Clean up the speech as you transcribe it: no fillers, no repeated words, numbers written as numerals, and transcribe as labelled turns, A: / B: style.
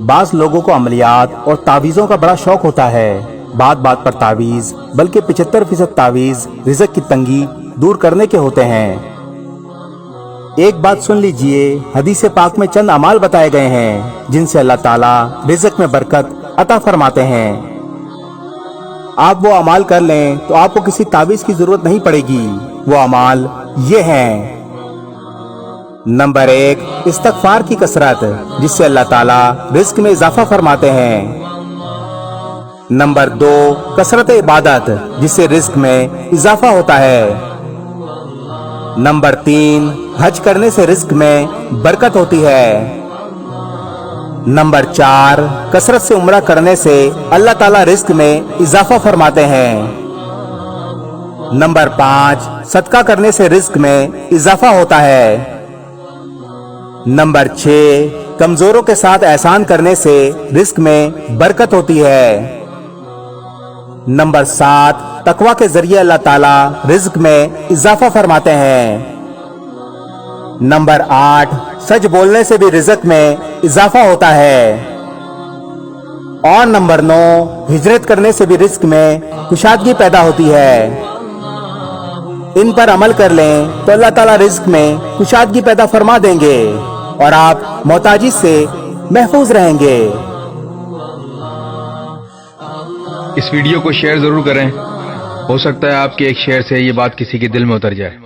A: بعض लोगों को अमलियात और तावीज़ों का बड़ा शौक होता है। बात बात पर तावीज़, बल्कि 75% तावीज़ रिज़्क की तंगी दूर करने के होते हैं। एक बात सुन लीजिए, हदीस पाक में चंद अमाल बताए गए हैं जिनसे अल्लाह ताला रिज़्क में बरकत अता फरमाते हैं। आप वो अमाल कर लें तो आपको किसी तावीज़ की जरूरत नहीं पड़ेगी। वो अमाल ये हैं। नंबर 1, इस्तगफार की कसरत, जिससे अल्लाह ताला रिज़्क में इजाफा फरमाते हैं। नंबर 2, कसरत इबादत, जिससे रिज़्क में इजाफा होता है। नंबर 3, हज करने से रिज़्क में बरकत होती है। नंबर 4, कसरत से उम्रा करने से अल्लाह ताला रिज़्क में इजाफा फरमाते हैं। नंबर 5, सदका करने से रिज़्क में इजाफा होता है। नंबर 6, कमजोरों के साथ एहसान करने से रिज़्क में बरकत होती है। नंबर 7, तकवा के जरिए अल्लाह ताला रिज़्क में इजाफा फरमाते हैं। नंबर 8, सच बोलने से भी रिज़्क में इजाफा होता है। और नंबर 9, हिजरत करने से भी रिज़्क में कुशादगी पैदा होती है। इन पर अमल कर लें तो अल्लाह ताला रिज़्क में कुशादगी पैदा फरमा देंगे और आप मोहताजी से महफूज रहेंगे।
B: इस वीडियो को शेयर जरूर करें। हो सकता है आपके एक शेयर से ये बात किसी के दिल में उतर जाए।